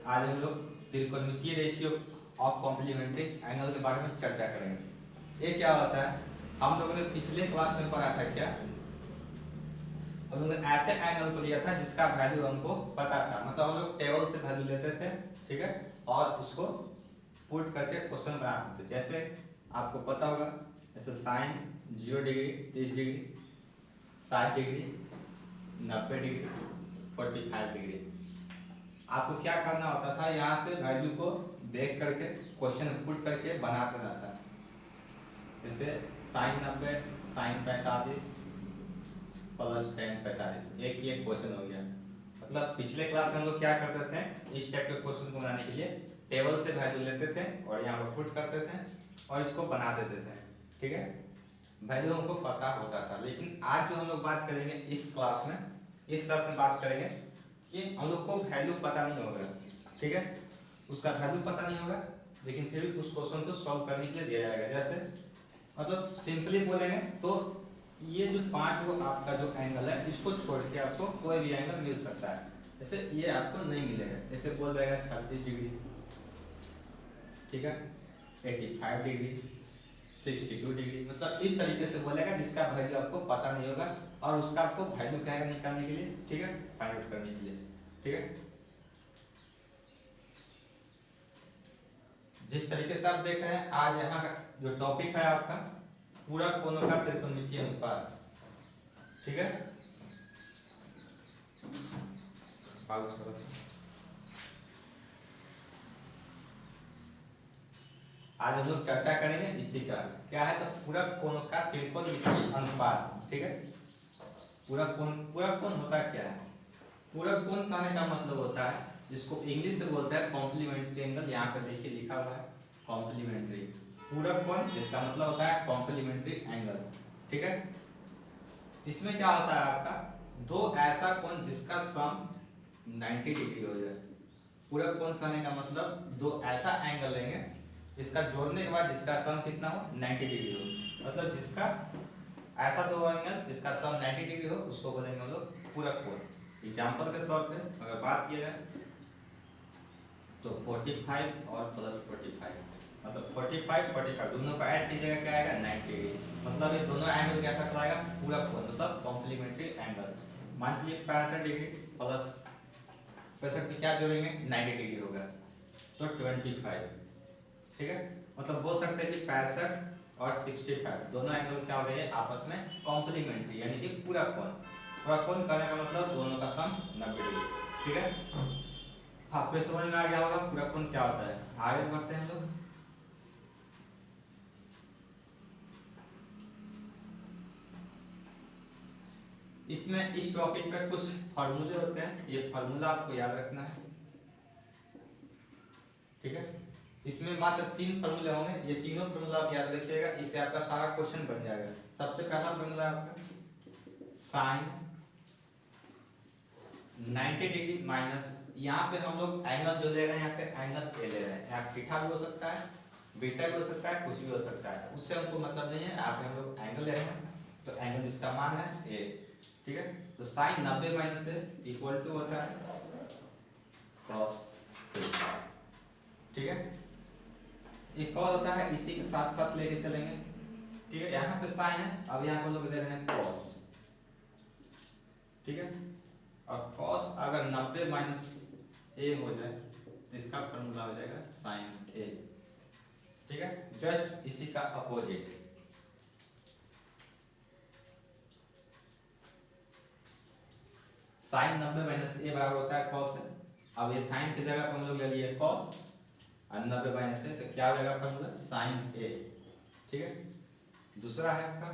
आज हम लोग त्रिकोणमितीय रेशियो ऑफ कॉम्प्लीमेंट्री एंगल के बारे में चर्चा करेंगे। ये क्या होता है, हम लोगों ने पिछले क्लास में पढ़ा था क्या, हम लोग ने ऐसे एंगल को लिया था जिसका वैल्यू हमको पता था, मतलब हम लोग टेबल से वैल्यू लेते थे, ठीक है, और उसको पुट करके क्वेश्चन बनाते थे। जैसे आपको पता होगा, जैसे sine 0 degree, 30 degree, 60 degree, 90 degree, 45 degree. आपको क्या करना होता था, यहाँ से वैल्यू को देख करके क्वेश्चन पुट करके बना देना था। जैसे साइन 90, साइन 45 प्लस टेन 45, एक ही एक क्वेश्चन हो गया। मतलब पिछले क्लास में हम लोग क्या करते थे, इस टाइप के क्वेश्चन को बनाने के लिए टेबल से वैल्यू लेते थे और यहाँ पर पुट करते थे और इसको बना देते थे, ठीक है, वैल्यू हमको पता होता था। लेकिन आज जो हम लोग बात करेंगे इस क्लास में बात करेंगे कि हम लोग को वैल्यू पता नहीं होगा, ठीक है, उसका वैल्यू पता नहीं होगा, लेकिन फिर भी उस क्वेश्चन को सॉल्व करने के लिए दिया जाएगा। जैसे मतलब सिंपली बोलेंगे तो ये जो 5 को आपका जो एंगल है, इसको छोड़ के आपको कोई भी एंगल मिल सकता है। जैसे ये आपको नहीं मिलेगा, जैसे बोल देगा 36 डिग्री, ठीक है, 85 डिग्री, 62 डिग्री, मतलब इस तरीके से बोलेगा जिसका वैल्यू आपको पता नहीं होगा और उसका आपको वैल्यू क्या है निकालने के लिए, ठीक है, फाइंड आउट करने के लिए, ठीक है। जिस तरीके से आप देख रहे हैं, आज यहाँ का जो टॉपिक है आपका पूरक कोणों का त्रिकोणमितीय अनुपात, ठीक है। पॉज करो। आज हम लोग चर्चा करेंगे इसी का, क्या है, तो पूरक कोणों का त्रिकोणमितीय अनुपात, ठीक है। पूरक कोण होता क्या है? पूरक कोण कहने का मतलब होता है, जिसको इंग्लिश से बोलते हैं कॉम्प्लीमेंट्री एंगल। यहाँ पे देखिए लिखा हुआ है कॉम्प्लीमेंट्री पूरक कोण, जिसका मतलब होता है कॉम्प्लीमेंट्री एंगल, ठीक है। इसमें क्या होता है आपका, दो ऐसा कोण जिसका सम 90 डिग्री हो जाए। पूरक कोण कहने का मतलब दो ऐसा एंगल लेंगे, इसका जोड़ने के बाद जिसका सम कितना हो, 90 डिग्री हो। मतलब जिसका ऐसा दो एंगल जिसका सम 90 डिग्री हो, उसको बोलेंगे हम लोग पूरक कोण। एग्जाम्पल के तौर पे अगर बात किया जाए तो 45 और प्लस 45, मतलब 45 45 दोनों को ऐड कीजिएगा, क्या आएगा, 90 डिग्री। मतलब ये दोनों एंगल कैसा कहलाएगा, पूरक कोण, मतलब कॉम्प्लीमेंट्री एंगल। मान लीजिए 65 डिग्री प्लस 65 की क्या जोड़ेंगे, 90 डिग्री होगा तो 25, ठीक है। मतलब बोल सकते हैं कि 65 और 65 दोनों एंगल क्या हो गए आपस में कॉम्प्लीमेंट्री, यानी कि पूरक कोण। पूरक कोण करने का मतलब दोनों का सम 90 डिग्री, ठीक है। आपको समझ में आ गया होगा पूरक कोण क्या होता है। आगे बढ़ते हैं हम लोग। इसमें इस टॉपिक पे कुछ फार्मूले होते हैं, ये फार्मूला आपको याद रखना है, ठीक है। इसमें मात्र 3 फार्मूले होंगे, ये तीनों फार्मूला आप याद रखिएगा, इससे आपका सारा क्वेश्चन बन जाएगा। सबसे पहला फार्मूला आपका साइन 90 डिग्री माइनस, यहाँ पे हम लोग एंगल जो ले रहे हैं, यहाँ पे एंगल ए ले रहे हैं, यहाँ थीटा भी हो सकता है, बीटा भी हो सकता है, कुछ भी हो सकता है, उससे हमको मतलब नहीं है। यहाँ पे हम लोग एंगल ले रहे हैं तो एंगल जिसका मान है ए, ठीक है। तो sine 90 minus A equal to होता है कॉस, ठीक है। एक और होता है, इसी के साथ साथ लेके चलेंगे, ठीक है। यहाँ पे साइन है, अब यहाँ पे लोग ले रहे हैं कॉस, ठीक है। और कॉस अगर 90 माइनस ए हो जाए तो इसका फॉर्मूला हो जाएगा साइन ए, ठीक है। जस्ट इसी का अपोजिट, साइन 90 माइनस ए बराबर होता है कॉस है। अब ये साइन की जगह हम लोग ले लिए कॉस और 90 माइनस ए, तो क्या हो जाएगा फॉर्मूला, साइन ए, ठीक है। दूसरा है आपका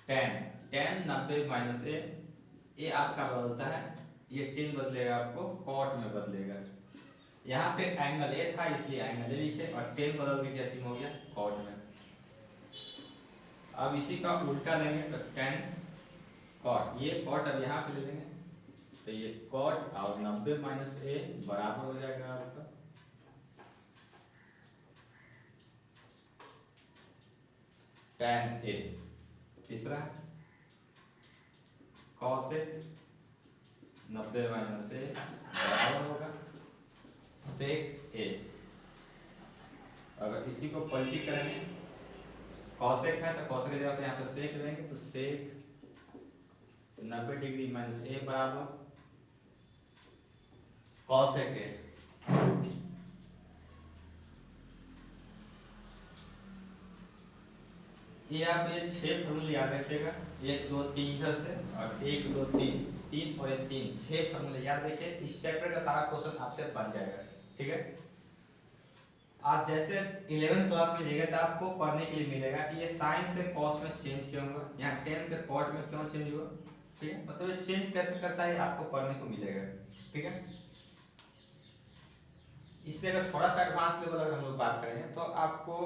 टेन 90 माइनस ए आपका बदलता है, ये 10 बदलेगा आपको कॉट में बदलेगा। यहाँ पे एंगल ए था इसलिए एंगल ए लिखे और 10 बदल के कैसे हो गया, कॉट में। अब इसी का उल्टा लेंगे तो टेन कॉट, ये कॉट अब यहाँ पे ले लेंगे तो ये कॉट और 90 माइनस ए बराबर हो जाएगा आपका टेन ए। तीसरा कॉसेक 90 माइनस ए बराबर होगा सेक ए। अगर इसी को पलटी करेंगे, कॉसेक है तो कॉसेक की जगह पे यहाँ पे सेक देंगे तो सेक 90 डिग्री माइनस ए बराबर कॉसेक ए। ये आप ये 6 फॉर्मूले याद रखिएगा, 1 2 3 इधर से और 1 2 3 3 और 3 6 फॉर्मूले याद रखिए। इस चैप्टर का सारा क्वेश्चन आपसे बन जाएगा, ठीक है। आप जैसे 11th क्लास में जाइएगा तो आपको पढ़ने के लिए मिलेगा कि ये साइन से कॉस में चेंज क्यों हुआ, यहाँ टेन से कॉट में क्यों चेंज हुआ, ठीक है। मतलब ये चेंज कैसे करता है आपको पढ़ने को मिलेगा, ठीक है। इससे अगर थोड़ा सा एडवांस लेवल अगर हम लोग बात करें तो आपको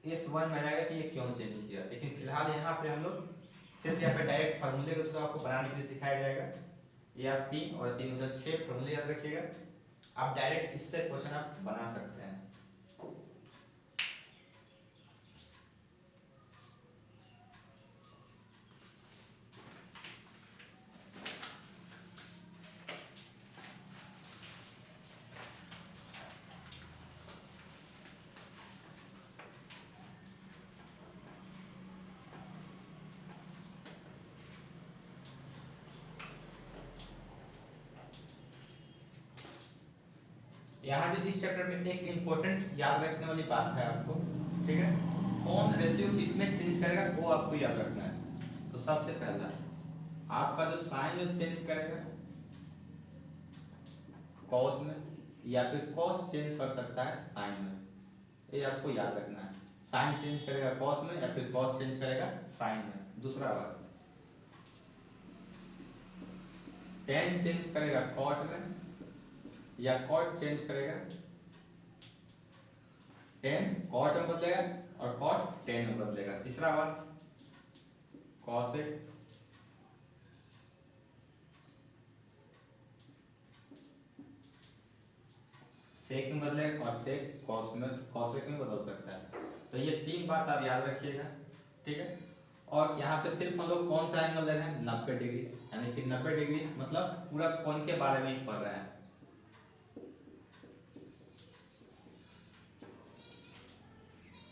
ये समझ में आएगा कि ये क्यों चेंज किया। लेकिन फिलहाल यहाँ पे हम लोग सिर्फ यहाँ पे डायरेक्ट फार्मूले को थोड़ा आपको बनाने के लिए सिखाया जाएगा। ये आप 3 और 3 उधर 6 फार्मूले याद रखिएगा, आप डायरेक्ट इससे क्वेश्चन आप बना सकते हैं। यहाँ जो इस चैप्टर में एक इम्पोर्टेंट याद रखने वाली बात है आपको, ठीक है। कौन रेशियो किसमें चेंज करेगा वो आपको याद रखना है। तो सबसे पहला आपका जो साइन जो चेंज करेगा कॉस में, या फिर कॉस चेंज कर सकता है साइन में, ये आपको याद रखना है। साइन चेंज करेगा कॉस में या फिर कॉस चेंज करेगा साइन में। दूसरा बात टेन चेंज करेगा कॉट में या कॉट चेंज करेगा टेन कॉट में बदलेगा और कॉट टेन में बदलेगा। तीसरा बात कॉसेक सेक में बदलेगा और सेक कॉस में कॉसेक में बदल सकता है। तो ये 3 बात आप याद रखिएगा, ठीक है। और यहाँ पे सिर्फ हम लोग कौन सा एंगल ले रहे हैं 90 डिग्री, यानी कि 90 डिग्री मतलब पूरा कोण के बारे में ही पढ़ रहे हैं।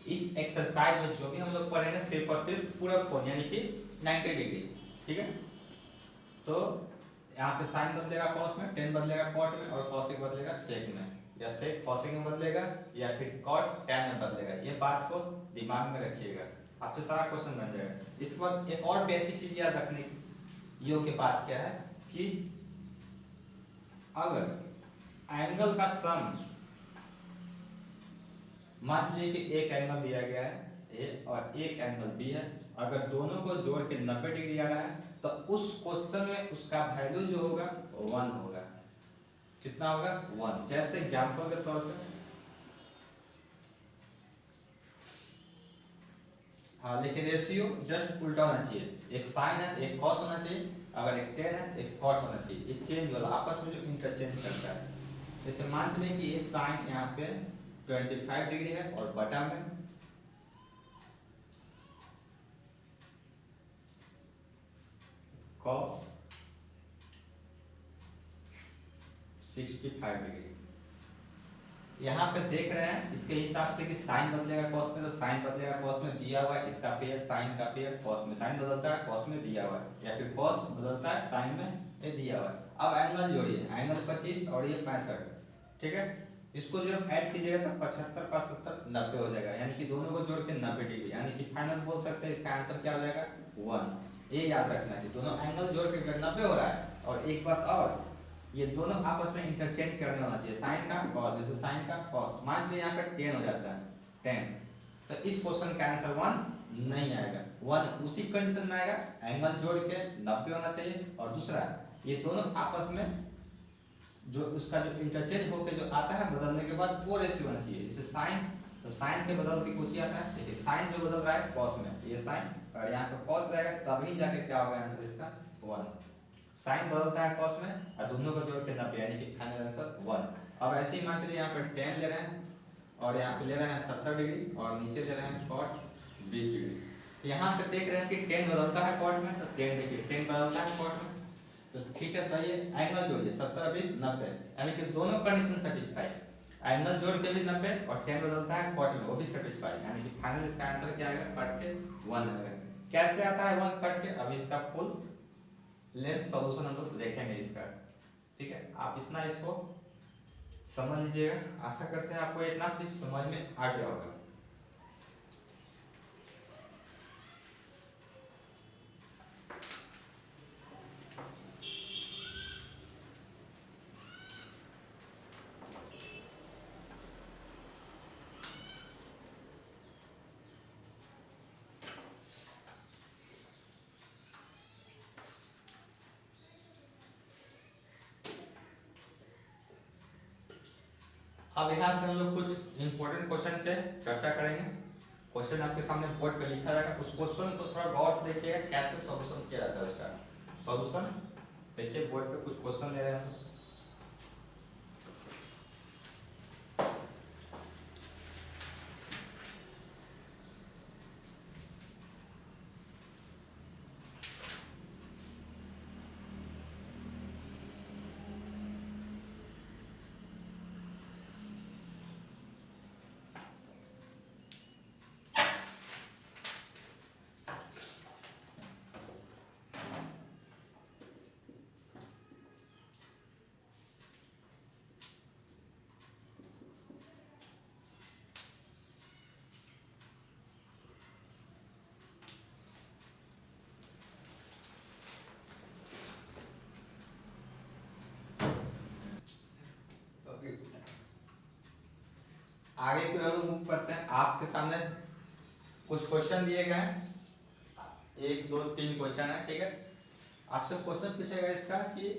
इस एक्सरसाइज में जो भी हम लोग पढ़ेंगे सिर्फ और सिर्फ पूरा कोण यानी कि 90 डिग्री, ठीक है। तो यहाँ पे साइन बदलेगा कॉस में, टेन बदलेगा कॉट में और कॉसेक बदलेगा सेक में, या सेक कॉसेक में बदलेगा या फिर कॉट टेन में बदलेगा। ये बात को दिमाग में रखिएगा, आपसे सारा क्वेश्चन बन जाएगा। इसके बाद एक और बेसिक चीज याद रखने योग्य बात क्या है कि अगर एंगल का सम मान लीजिए कि एक एंगल दिया गया है ए और एक एंगल बी है, अगर दोनों को जोड़ के 90 डिग्री आ रहा है तो उस क्वेश्चन में उसका वैल्यू जो होगा 1 होगा। कितना होगा 1। जैसे एग्जांपल के तौर पे हाँ, लेकिन रेशियो जस्ट उल्टा होना चाहिए, एक साइन है एक कॉस होना चाहिए, अगर एक टेन है एक कॉट होना चाहिए। ये चेंज वाला आपस में जो इंटरचेंज करता है। जैसे मान लीजिए कि ये साइन यहाँ पे 25 डिग्री है और बटा में कॉस 65 डिग्री। यहाँ पे देख रहे हैं इसके हिसाब से कि साइन बदलेगा कॉस में तो साइन बदलेगा कॉस में, दिया हुआ है इसका पेयर साइन का पेयर कॉस में, साइन बदलता है कॉस में दिया हुआ है, या फिर कॉस बदलता है साइन में, ये दिया हुआ है। अब एंगल जोड़िए, एंगल 25 और ये 65, ठीक है। इसको जो ऐड कीजिएगा तो 75 का 70 90 हो जाएगा, यानी कि दोनों को जोड़ के 90 डिग्री, यानी कि फाइनल बोल सकते हैं इसका आंसर क्या हो जाएगा 1। ये याद रखना है कि दोनों एंगल जोड़ के 90 हो रहा है। और एक बात और, ये दोनों आपस में इंटरचेंज करने होना चाहिए, साइन का कॉस, जैसे साइन का कॉस मान लीजिए यहाँ पे 10 हो जाता है 10, तो इस क्वेश्चन का आंसर 1 नहीं आएगा। 1 उसी कंडीशन में आएगा एंगल जोड़ के 90 होना चाहिए, और दूसरा ये दोनों आपस में जो उसका जो इंटरचेंज होकर जो आता है बदलने के बाद वो रेशियो होना चाहिए। जैसे साइन, तो साइन के बदल के कुछ ही आता है, देखिए साइन जो बदल रहा है कॉस में, ये साइन और यहाँ पे कॉस रहेगा, तभी जाके क्या होगा आंसर इसका 1। साइन बदलता है कॉस में और दोनों को जोड़ के 90, यानी कि फाइनल आंसर 1। अब ऐसे ही मान चलिए यहाँ पर 10 ले रहे हैं और यहाँ पे ले रहे हैं 70 डिग्री और नीचे ले रहे हैं कॉट 20 डिग्री। तो यहाँ पे देख रहे हैं कि 10 बदलता है कॉट में, तो 10 देखिए 10 बदलता है कॉट में, तो ठीक है, सही है। एंगल जोड़िए 70 20 90, यानी कि दोनों कंडीशन सेटिस्फाई। एंगल जोड़ के भी 90 और टेन बदलता है कॉट में, वो भी सेटिस्फाई, यानी कि फाइनल इसका आंसर क्या आएगा, कट के 1 आएगा। कैसे आता है 1 कट के, अभी इसका फुल लेंथ सॉल्यूशन हम लोग देखेंगे इसका। ठीक है, आप इतना इसको समझ लीजिएगा। आशा करते हैं आपको इतना चीज समझ में आ गया होगा। अब यहाँ से हम लोग कुछ इंपॉर्टेंट क्वेश्चन पे चर्चा करेंगे। क्वेश्चन आपके सामने बोर्ड पे लिखा जाएगा, उस क्वेश्चन को थोड़ा गौर से देखिएगा कैसे सॉल्यूशन किया जाता है उसका। सॉल्यूशन देखिए, बोर्ड पे कुछ क्वेश्चन दे रहे हैं। आगे की ओर मूव करते हैं। आपके सामने कुछ क्वेश्चन दिए गए हैं, 1 2 3 क्वेश्चन है। ठीक है, आपसे क्वेश्चन पूछेगा इसका कि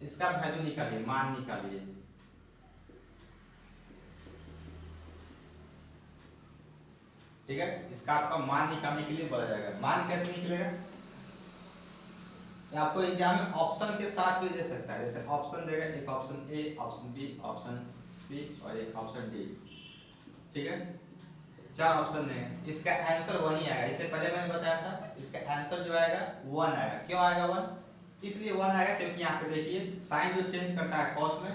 इसका वैल्यू निकालिए, मान निकालिए। ठीक है, इसका आपका मान निकालने के लिए बोला जाएगा। मान कैसे निकलेगा, आपको एग्जाम में ऑप्शन के साथ भी दे सकता है। जैसे ऑप्शन देगा, एक option A, option B, option C और एक ऑप्शन डी। ठीक है, 4 ऑप्शन देंगे, इसका आंसर 1 ही आएगा। इससे पहले मैंने बताया था इसका आंसर जो आएगा 1 आएगा। क्यों आएगा 1, इसलिए 1 आएगा क्योंकि यहाँ पे देखिए साइन जो चेंज करता है कॉस में।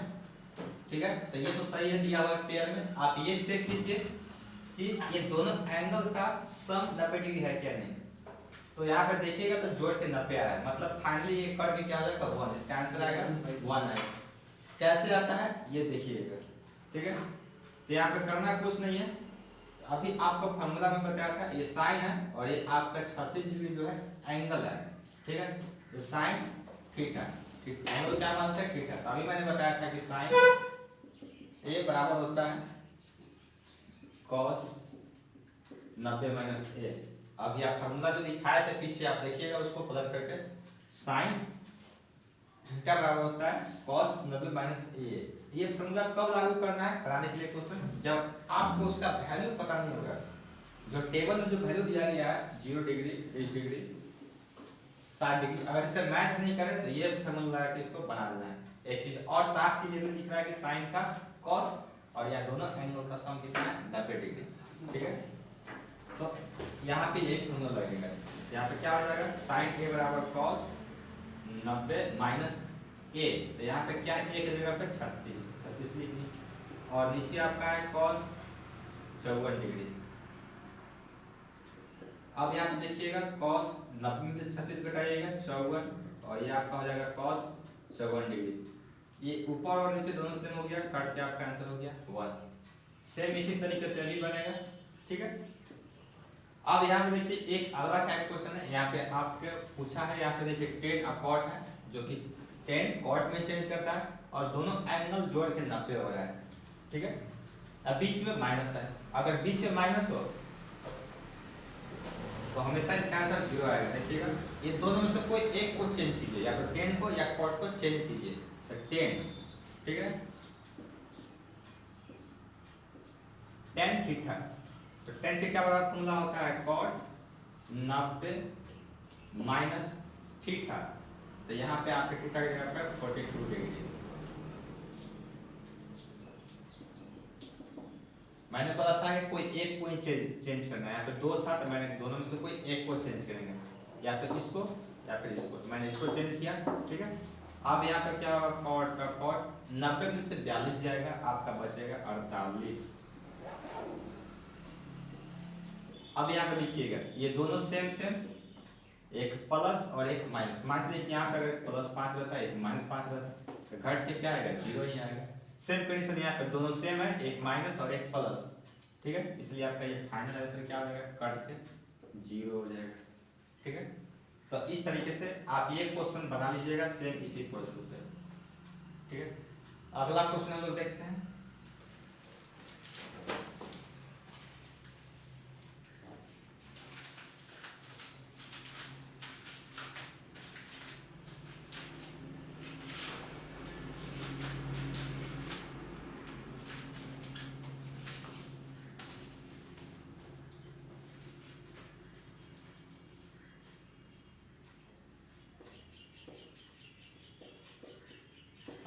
ठीक है, तो ये तो सही है, दिया हुआ है पेयर में। आप ये चेक कीजिए कि ये दोनों एंगल का सम 90 डिग्री है क्या नहीं। तो यहाँ पे देखिएगा तो जोड़ के 90 आ रहा है, मतलब फाइनली ये कट के क्या हो जाएगा 1, इसका आंसर आएगा 1 आएगा। कैसे आता है ये देखिएगा। ठीक है, तो यहाँ पे करना कुछ नहीं है, अभी आपको फॉर्मूला में बताया था, ये साइन है और ये आपका 36 डिग्री जो है एंगल है। ठीक है, तो साइन थीटा, एंगल क्या मानते हैं थीटा। तो अभी मैंने बताया था कि साइन ए बराबर होता है कॉस 90 माइनस ए। अभी आप फॉर्मूला जो दिखाए थे पीछे, आप देखिएगा उसको पलट करके, साइन क्या बराबर होता है कॉस 90 माइनस ए। ये फॉर्मूला कब लागू करना है, कराने के लिए क्वेश्चन, जब आपको उसका वैल्यू पता नहीं होगा। जो टेबल में जो वैल्यू दिया गया है 0 डिग्री 30 डिग्री 60 डिग्री, अगर इसे मैच नहीं करे तो ये फॉर्मूला लगा के इसको बना देना है। एक चीज और साफ क्लियर दिख रहा है कि साइन का कॉस और यह दोनों एंगल का सम कितना है 90 डिग्री। ठीक है, तो यहाँ पे एक फॉर्मूला लगेगा, यहाँ पे क्या हो जाएगा साइन ए बराबर कॉस 90 माइनस ए। तो यहाँ पे क्या है, ए की जगह पे 36 लिखनी, और नीचे आपका है कॉस 54 डिग्री। अब यहाँ पे देखिएगा कॉस 90 में से 36 घटाइएगा 54, और ये आपका हो जाएगा कॉस 54 डिग्री। ये ऊपर और नीचे दोनों सेम हो गया, काट के आपका आंसर हो गया 1। सेम इसी तरीके से अभी बनेगा। ठीक है, अब यहाँ पे देखिए एक अगला टाइप क्वेश्चन है, यहाँ पे आपके पूछा है, यहाँ पे देखिए टेन और कॉट है, जो कि टेन कॉट में चेंज करता है और दोनों एंगल जोड़ के 90 हो रहा है। ठीक है, अब बीच में माइनस है, अगर बीच में माइनस हो तो हमेशा इसका आंसर 0 आएगा। देखिएगा ये दोनों में से कोई एक को चेंज कीजिए, या तो टेन को या कॉट को चेंज कीजिए। तो 10, ठीक है, टेन थीटा, तो टेन थीटा बराबर फॉर्मूला होता है कॉट 90 माइनस थीटा। तो यहाँ पे आपके थीटा की जगह पर 42 डिग्री। मैंने बोला था कि कोई एक को ही चेंज करना है। यहाँ पे दो था तो मैंने दोनों में से कोई एक को चेंज करेंगे, या तो इसको या फिर इसको। तो मैंने इसको चेंज किया, ठीक है। अब यहाँ पे क्या होगा, कॉट का कॉट, 90 में से 42 जाएगा, आपका बचेगा 48। अब यहाँ पे लिखिएगा ये दोनों सेम सेम, एक प्लस और एक माइनस। मान लीजिए यहाँ पे अगर प्लस 5 रहता है, एक माइनस 5 रहता है, तो घट के क्या आएगा, 0 ही आएगा। सेम कंडीशन यहाँ पे दोनों सेम है, एक माइनस और एक प्लस, ठीक है। इसलिए आपका ये फाइनल आंसर क्या हो जाएगा, कट के 0 हो जाएगा, ठीक है। तो इस तरीके से आप ये क्वेश्चन बना लीजिएगा सेम इसी प्रोसेस से, ठीक है। अगला क्वेश्चन हम लोग देखते हैं।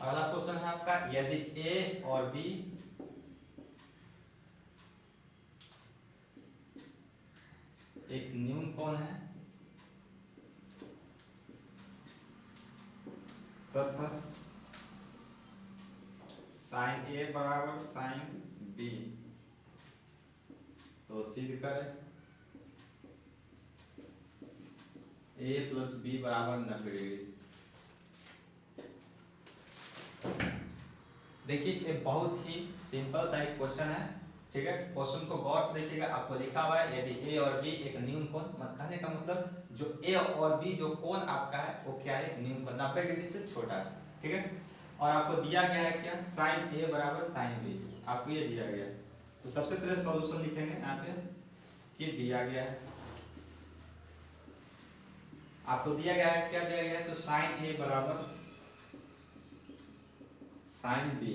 अगला क्वेश्चन है आपका, यदि ए और बी एक न्यून कोण है तथा साइन ए बराबर साइन बी, तो सिद्ध करें ए प्लस बी बराबर 90 डिग्री। देखिए ये बहुत ही सिंपल सा एक क्वेश्चन है, ठीक है। क्वेश्चन को गौर से देखिएगा, आपको लिखा हुआ है यदि ए और बी एक न्यून कोण, कहने का मतलब जो ए और बी जो कोण आपका है वो क्या है, न्यून कोण, 90 डिग्री से छोटा है, ठीक है। और आपको दिया गया है क्या, साइन ए बराबर साइन बी, आपको ये दिया गया है। तो सबसे पहले सॉल्यूशन लिखेंगे यहाँ पे कि दिया गया है, आपको दिया गया है, क्या दिया गया है, तो साइन ए बराबर साइन बी।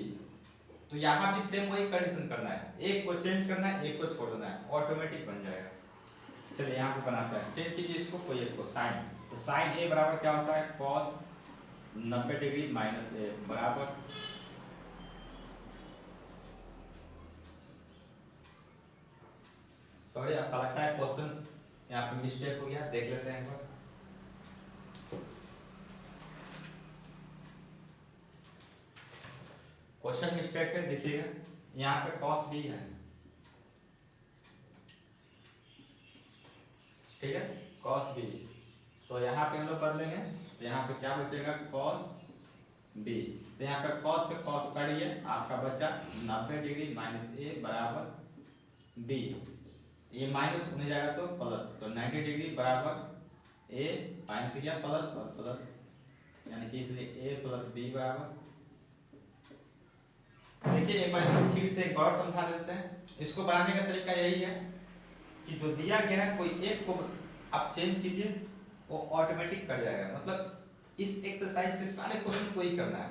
तो यहाँ भी सेम वही कंडीशन करना है, एक को चेंज करना है, एक को छोड़ देना है, ऑटोमेटिक बन जाएगा। चलिए यहाँ पे बनाता है, चेंज कीजिए इसको, कोई एक को साइन, तो साइन ए बराबर क्या होता है, कॉस 90 डिग्री माइनस ए बराबर सॉरी आपका लगता है क्वेश्चन यहाँ पे मिस्टेक हो गया, देख लेते हैं एक बार। क्वेश्चन मिस्टेक है, देखिएगा यहाँ पे कॉस बी है, ठीक है, कॉस बी। तो यहाँ पे हम लोग बदलेंगे, तो यहाँ पे क्या बचेगा, कॉस बी। तो यहाँ पे कॉस से कॉस कट गया, आपका बचा 90 डिग्री माइनस ए बराबर बी। ये माइनस होने जाएगा तो प्लस, तो 90 डिग्री बराबर ए माइनस से क्या प्लस और प्लस, यानी कि इसलिए ए प्लस बी बराबर। देखिए एक बार इसको फिर से एक और समझा देते हैं। इसको बनाने का तरीका यही है कि जो दिया गया है कोई एक को आप चेंज कीजिए, वो ऑटोमेटिक कर जाएगा। मतलब इस एक्सरसाइज के सारे क्वेश्चन को ही करना है,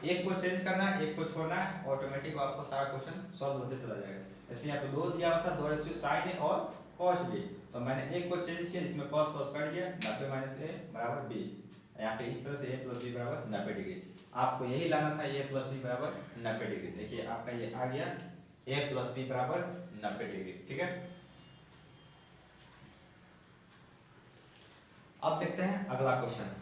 एक को चेंज करना है, एक को छोड़ना है, ऑटोमेटिक आपको सारा क्वेश्चन सॉल्व होते चला जाएगा। ऐसे यहाँ पे दो दिया हुआ था, दो रेशियो साइन ए और कॉस बी, तो मैंने एक को चेंज किया जिसमें कॉस कॉस कट गया, 90 माइनस ए बराबर बी। यहाँ पे इस तरह से ए प्लस बी बराबर 90 डिग्री, आपको यही लाना था, ए प्लस बी बराबर 90 डिग्री। देखिए आपका ये आ गया ए प्लस बी बराबर 90 डिग्री, ठीक है। अब देखते हैं अगला क्वेश्चन।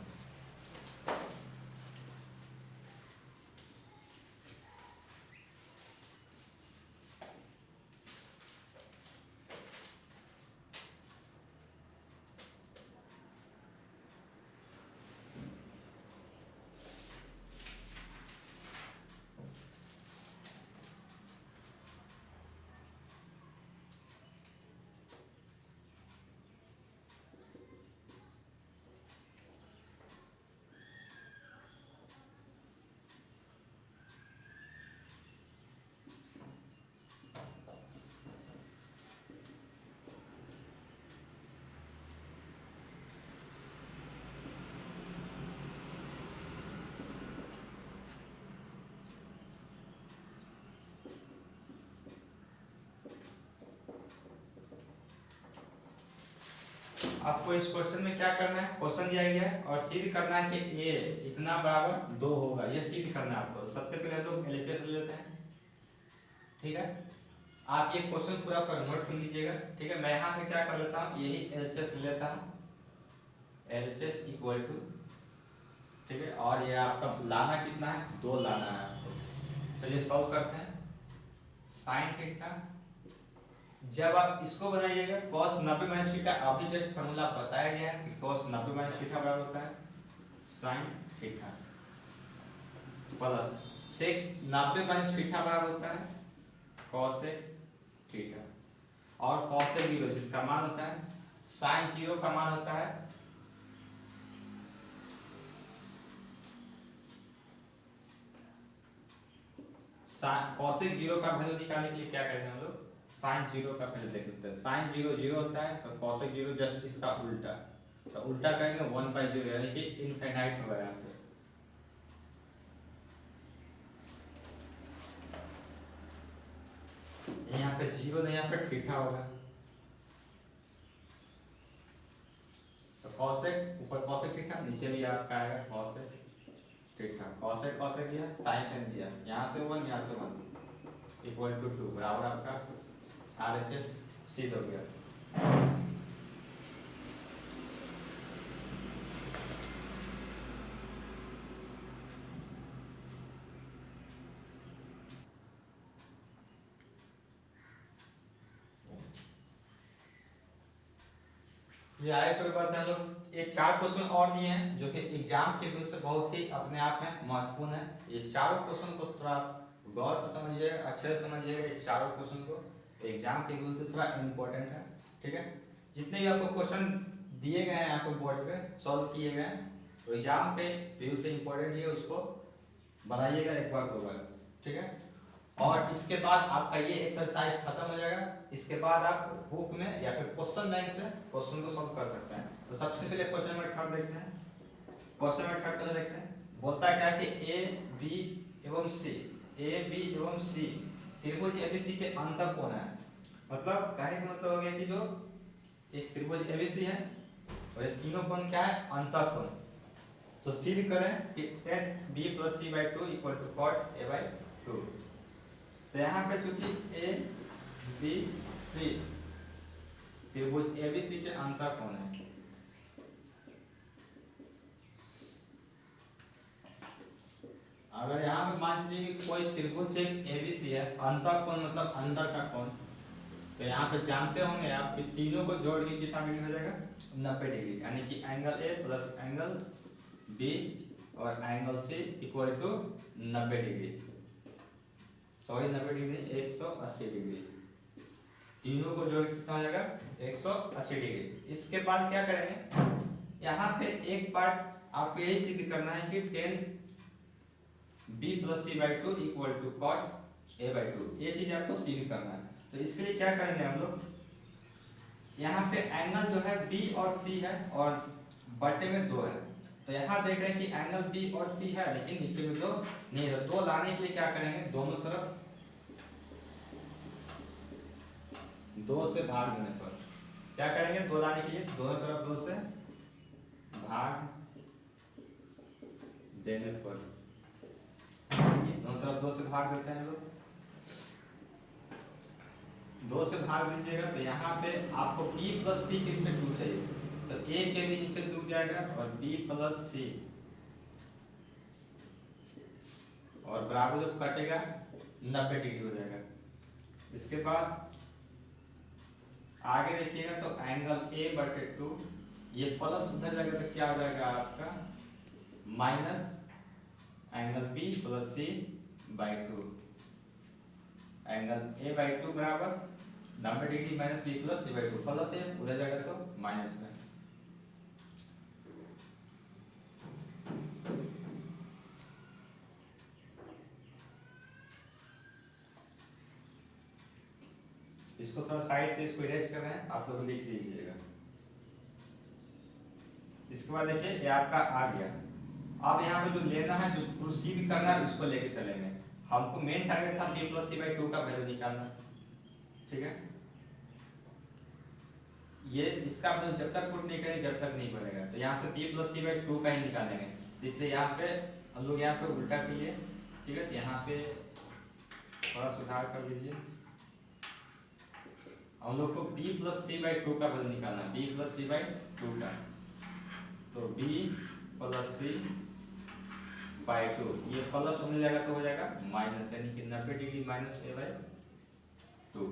आपको इस क्वेश्चन में क्या करना है, क्वेश्चन दिया गया है और सिद्ध करना है कि ए इतना बराबर 2 होगा, ये सिद्ध करना है आपको। सबसे पहले लोग एलएचएस ले लेते हैं, ठीक है। आप ये क्वेश्चन पूरा पर नोट कर लीजिएगा, ठीक है। मैं यहाँ से क्या कर लेता हूँ, यही LHS ले लेता हूँ, LHS इक्वल टू, ठीक है। और ये आपका लाना कितना है, 2 लाना है आपको। चलिए सॉल्व करते हैं। साइन थीटा, जब आप इसको बनाइएगा cos 90 माइनस थीटा, अभी जस्ट फॉर्मूला बताया गया है कि cos 90 माइनस थीटा बराबर होता है sine theta, plus sec 90 minus theta बराबर होता है कॉसेक थीटा, और कॉसेक 0 जिसका मान होता है साइन 0 का मान होता है कॉसेक 0 का वैल्यू निकालने के लिए क्या करेंगे हम लोग, साइन 0 का पहले देख लेते हैं। साइन 0 0 होता है, तो कॉसेक 0 जस्ट इसका उल्टा, तो उल्टा करेंगे 1/0, यानी कि इनफाइनाइट होगा यहाँ पे। यहाँ पे 0 नहीं, यहाँ पे थीटा होगा, तो कॉसेक ऊपर कॉसेक थीटा, नीचे भी आपका आएगा कॉसेक थीटा। कॉसेक कॉसेक दिया, साइन साइन दिया, यहाँ से 1 यहाँ से 1 इक्वल टू 2 बराबर आपका RHS सिद्ध हो गया। ये आए कोई बात हम लोग एक 4 क्वेश्चन और दिए हैं जो कि एग्जाम के व्यू से बहुत ही अपने आप में महत्वपूर्ण है। ये चारों क्वेश्चन को थोड़ा गौर से समझिएगा, अच्छे से समझिएगा। ये चारों क्वेश्चन को एग्जाम के व्यू से थोड़ा इम्पोर्टेंट है, ठीक है। जितने भी आपको क्वेश्चन दिए गए हैं आपको बोर्ड पे सॉल्व किए गए हैं, तो एग्जाम के व्यू से इम्पोर्टेंट है, उसको बनाइएगा एक बार 2 बार, ठीक है। और इसके बाद आपका ये एक्सरसाइज खत्म हो जाएगा। इसके बाद आप बुक में या फिर क्वेश्चन बैंक से क्वेश्चन को सॉल्व कर सकते हैं। तो सबसे पहले क्वेश्चन नंबर 3 देखते हैं। क्वेश्चन नंबर 3 पहले देखते हैं। बोलता है क्या कि ए बी एवं सी त्रिभुज एबीसी के अंतर कोण है। मतलब कहे का मतलब हो गया कि जो एक त्रिभुज एबीसी है और ये तीनों कोण क्या है, अंतर कोण। तो सिद्ध करें कि tan b + c/2 = cot a/2। तो यहाँ पे चूंकि ए बी सी त्रिभुज एबीसी के अंतर कोण है, अगर यहाँ पे मान लीजिए कि कोई त्रिभुज एक एबीसी है, अंतर कोण मतलब अंदर का कोण, तो यहाँ पे जानते होंगे आप कि तीनों को जोड़ के कितना डिग्री हो जाएगा, 90 डिग्री, यानी कि angle A plus angle B और angle C equal to 90 degree, sorry 90 degree 180 degree. तीनों को जोड़ कितना हो जाएगा, 180 डिग्री। इसके बाद क्या करेंगे, यहाँ पे एक पार्ट आपको यही सिद्ध करना है कि tan b + c/2 = cot a/2, ये चीज आपको सिद्ध करना है। तो इसके लिए क्या करेंगे हम लोग, यहाँ पे एंगल जो है b और c है और बटे में 2 है, तो यहाँ देख रहे हैं कि एंगल b और c है लेकिन नीचे में 2 नहीं है, तो 2 लाने के लिए क्या करेंगे, दोनों तरफ 2 से भाग देने पर क्या करेंगे, 2 लाने के लिए दोनों तरफ 2 से भाग देने पर, दोनों तरफ 2 से भाग देते हैं लोग, 2 से भाग दीजिएगा। तो यहाँ पे आपको b + c के नीचे 2 चाहिए, तो a के भी नीचे 2 जाएगा और b + c और बराबर जब कटेगा 90 डिग्री हो जाएगा। इसके बाद आगे देखिएगा तो एंगल a/2, ये प्लस उधर जाएगा तो क्या हो जाएगा आपका minus angle b + c/2, angle a/2 बराबर 90 degree minus b + c/2, plus है उधर जाएगा तो माइनस में। इसको थोड़ा साइड से इसको इरेज कर रहे हैं, आप लोग लिख लीजिएगा। इसके बाद देखिए ये आपका आ गया। अब यहाँ पे जो लेना है, जो सिद्ध करना है, उसको लेके चलेंगे। हमको मेन टारगेट था b + c/2 का वैल्यू निकालना, ठीक है। ये इसका मतलब जब तक पुट नहीं करेंगे जब तक नहीं बनेगा, तो यहाँ से b + c/2 का ही निकालेंगे। इसलिए यहाँ पे हम लोग यहाँ पे उल्टा किए, ठीक है। यहाँ पे थोड़ा सुधार कर लीजिए, हम लोग को b plus C by two का वैल्यू निकालना है, b plus C by two का। तो b plus C by two, ये प्लस हो जाएगा तो हो जाएगा माइनस, यानी कि 90 degree minus a by two.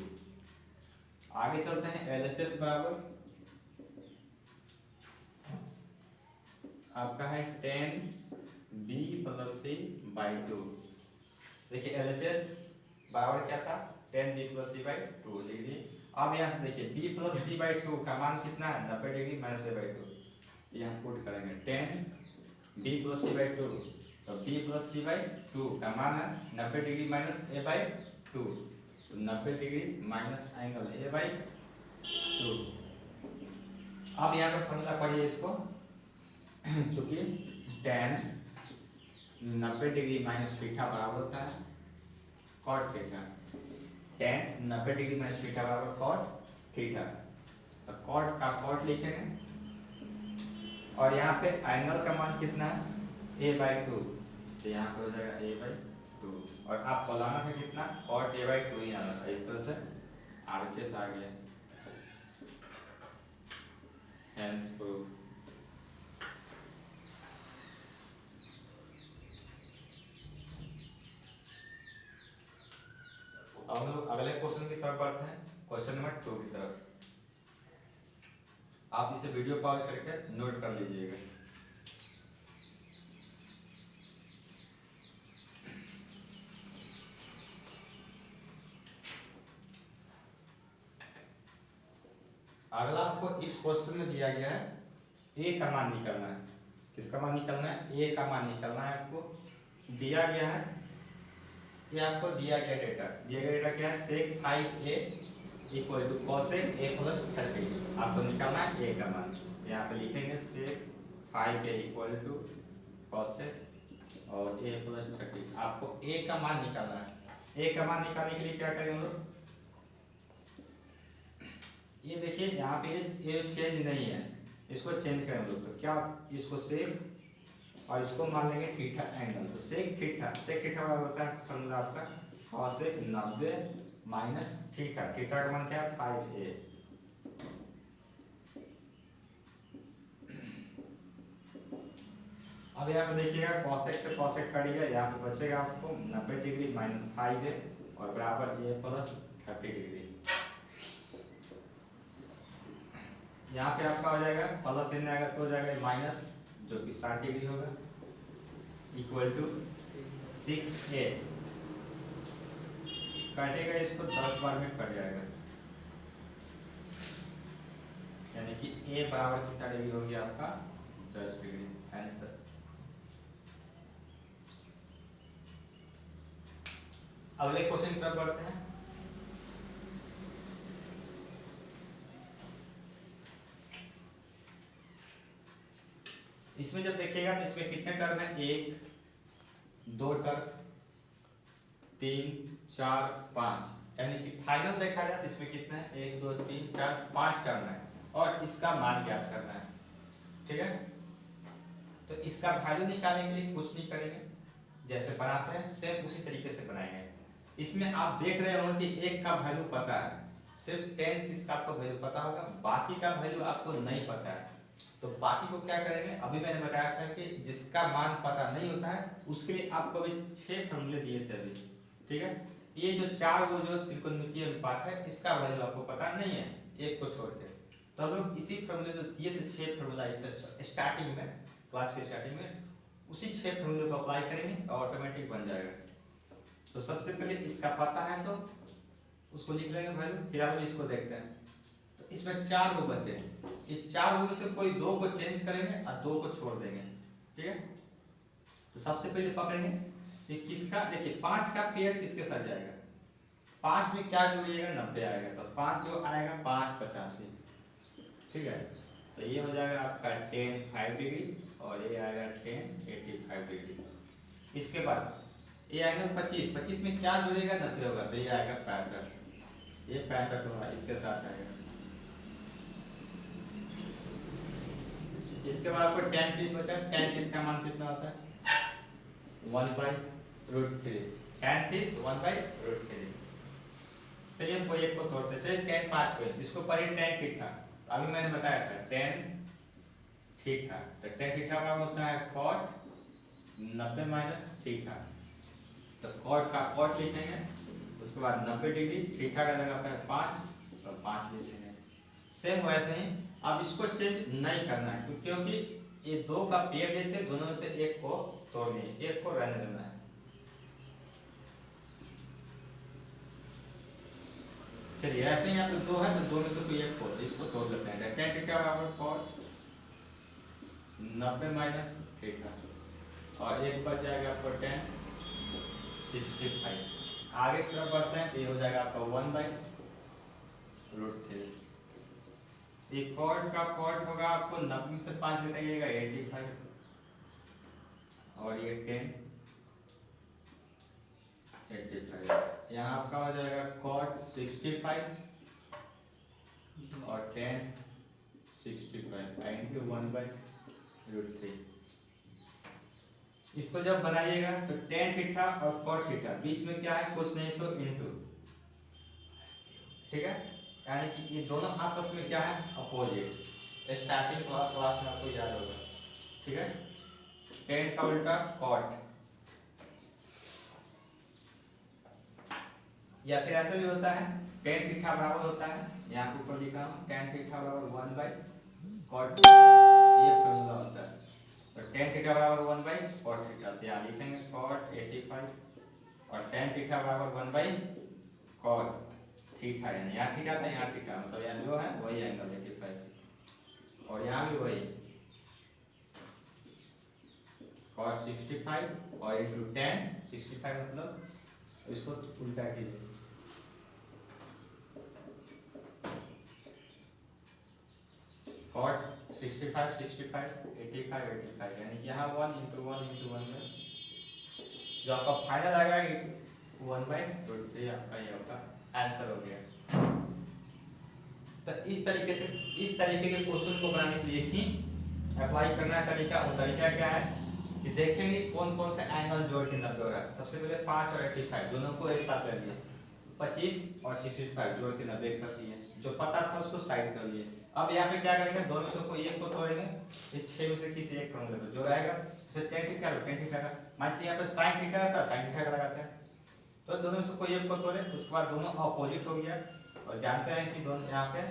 आगे चलते हैं, LHS बराबर आपका है 10b plus C by two. देखिए LHS बराबर क्या था, 10b plus C by to लिख दिए। अब यहाँ से देखिए b plus C by two का मान कितना है, 90 degree minus a by two. यहाँ पुट करेंगे 10b plus C by two, तो b plus C by two का मान है 90 degree minus a by two, तो 90 degree minus angle a by two. अब यहाँ पर फॉर्मूला पढ़िए इसको, चूंकि tan 90 डिग्री माइनस थीटा बराबर होता है cot theta. tan 90 degree minus theta बराबर cot थीटा, तो cot का cot लिखेंगे और यहाँ पे एंगल का मान कितना है a बाई टू, तो यहाँ पे हो जाएगा a बाई टू। और आप बोलाना था कितना, cot a बाई टू ही आना था। इस तरह से RHS आ गया, hence proof। अब हम लोग अगले क्वेश्चन की तरफ बढ़ते हैं, क्वेश्चन नंबर 2 की तरफ। आप इसे वीडियो पॉज करके नोट कर लीजिएगा। अगला आपको इस क्वेश्चन में दिया गया है a का मान निकालना है। किसका मान निकालना है, a का मान निकालना है। आपको दिया गया है, ये आपको दिया गया डेटा क्या है, sec 5a equal to cosec a plus 30। आपको निकालना है a का मान, यहाँ पे लिखेंगे sec 5a equal to cosec और a प्लस 30। आपको a का मान निकालना है। a का मान निकालने के लिए क्या करें हम लोग, ये देखिए यहाँ पे ये चेंज नहीं है, इसको चेंज करें हम लोग। तो क्या, इसको sec और इसको मान लेंगे थीटा एंगल। तो सेक थीटा बराबर होता है फॉर्मूला आपका cosec 90 माइनस थीटा। थीटा का मान क्या है 5a। अब यहाँ पे देखिएगा cosec से cosec कट गया, यहाँ पे बचेगा आपको 90 डिग्री माइनस 5a और बराबर a प्लस 30 डिग्री। यहाँ पे आपका हो जाएगा प्लस इन आएगा तो हो जाएगा माइनस, जो कि 60 डिग्री होगा, इक्वल टू 6a। काटेगा इसको 10 बार में कट जाएगा, यानी कि a बराबर कितना डिग्री हो गया आपका 10 डिग्री। आंसर। अगले क्वेश्चन की तरफ बढ़ते हैं। इसमें जब देखिएगा तो इसमें कितने टर्म है, 1 2 टर्म 3 4 5, यानी कि फाइनल देखा जाए तो इसमें कितना है 1 2 3 4 5 टर्म है और इसका मान ज्ञात करना है। ठीक है, तो इसका वैल्यू निकालने के लिए कुछ नहीं करेंगे, जैसे बनाते हैं सेम उसी तरीके से बनाएंगे। इसमें आप देख रहे हो कि एक का वैल्यू पता है, सिर्फ 10 इसका आपको वैल्यू पता होगा, बाकी का वैल्यू आपको नहीं पता है। तो बाकी को क्या करेंगे, अभी मैंने बताया था कि जिसका मान पता नहीं होता है उसके लिए आपको अभी 6 फॉर्मूले दिए थे अभी। ठीक है, ये जो 4 वो जो त्रिकोणमितीय अनुपात है इसका वैल्यू आपको पता नहीं है, एक को छोड़ के। तो हम लोग इसी फॉर्मूले जो दिए थे 6 फॉर्मूला इस स्टार्टिंग में, क्लास के स्टार्टिंग में, उसी 6 फॉर्मूले को अप्लाई करेंगे और ऑटोमेटिक बन जाएगा। तो सबसे पहले इसका पता है तो उसको लिख लेंगे वैल्यू, फिर हम इसको देखते हैं। तो इसमें 4 को बचे, ये 4 में से कोई 2 को चेंज करेंगे और 2 को छोड़ देंगे। ठीक है, तो सबसे पहले पकड़ेंगे ये किसका, देखिए 5 का पेयर किसके साथ जाएगा, 5 में क्या जोड़िएगा 90 आएगा, तो 5 जो आएगा 5 85। ठीक है, तो ये हो जाएगा आपका 10 5 डिग्री और ये आएगा 10 85 डिग्री। इसके बाद ये एंगल 25 में क्या जुड़ेगा 90 होगा, तो ये आएगा 65, ये 65 होगा, इसके साथ आएगा। इसके बाद आपको tan 30 बचा, tan 30 का मान कितना होता है 1/√3, tan 30 1/√3। चलिए कोई एक को तोड़ते, चलिए tan 5 को, इसको पढ़िए tan थीटा। तो अभी मैंने बताया था tan थीटा, तो tan थीटा बराबर होता है cot 90 माइनस थीटा। तो cot का cot लिखेंगे, उसके बाद 90 डिग्री, थीटा का लगा है 5 तो 5 लिखेंगे। सेम वैसे ही अब इसको चेंज नहीं करना है क्योंकि ये दो का पेयर लेते, दोनों में से एक को तोड़ लिए, एक को रहने देना है। चलिए ऐसे ही यहाँ पे दो है तो दो में से कोई एक को, इसको तोड़ लेते हैं। tan थीटा बराबर cot 90 माइनस थीटा, और एक बच जाएगा आपको tan 65। आगे की तरफ बढ़ते हैं तो ये हो जाएगा आपका 1/√3। ये cot का cot होगा आपको 90 में से 5 घटाइएगा 85, और ये tan 85। यहाँ आपका हो जाएगा cot 65 और tan 65 इंटू 1/√3। इसको जब बनाइएगा तो tan थीटा और cot थीटा बीच में क्या है, कुछ नहीं तो इंटू, ठीक है, यानी कि ये दोनों आपस में क्या है, अपोजिट। स्टार्टिंग क्लास में आपको याद होगा, ठीक है। tan का उल्टा cot, या फिर ऐसा भी होता है tan थीटा बराबर होता है, यहाँ के ऊपर लिखा हूँ tan थीटा बराबर 1/cot, ये फॉर्मूला होता है। तो tan थीटा बराबर 1/cot थीटा, तो यहाँ लिखेंगे cot 85 और tan थीटा बराबर 1/cot थीटा, यानी यहाँ थीटा था यहाँ थीटा, मतलब यहाँ जो है वही एंगल 85, और यहाँ भी वही cot 65 और इंटू tan 65, मतलब इसको उल्टा कीजिए, cot 65 65 85 85, यानी कि यहाँ 1 इंटू 1 इंटू 1 में जो आपका फाइनल आएगा 1/√3 आपका ये होगा, आंसर हो गया। तो इस तरीके के क्वेश्चन को बनाने के लिए ही अप्लाई करना तरीका, वो तरीका क्या है कि देखेंगे कौन कौन से एंगल जोड़ के 90 हो रहा है। सबसे पहले 5 और 85 दोनों को एक साथ कर लिए, 25 और 65 जोड़ के 90 एक साथ लिए, जो पता था उसको साइड कर लिए। अब यहाँ पे क्या करेंगे, दोनों में से कोई एक को तोड़ेंगे, ये 6 में से किसी एक को मतलब जो रहेगा, जैसे tan थीटा का मान लीजिए यहाँ पे sin थीटा रहता है, sin थीटा का लगाते हैं, तो दोनों में से कोई एक को तोड़े, उसके बाद दोनों अपोजिट हो गया, और जानते हैं कि दोनों यहाँ पे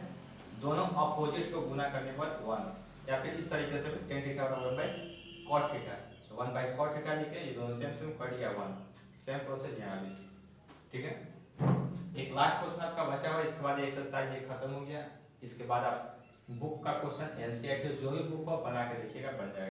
दोनों अपोजिट को गुना करने के बाद 1, या फिर इस तरीके से tan थीटा बराबर 1/cot थीटा, 1/cot थीटा लिखे, ये दोनों सेम कट गया 1, सेम प्रोसेस यहाँ भी, ठीक है। एक लास्ट क्वेश्चन आपका बचा हुआ, इसके बाद एक्सरसाइज ये खत्म हो गया। इसके बाद आप बुक का क्वेश्चन एनसीईआरटी जो भी बुक हो बना के देखिएगा, बन जाएगा।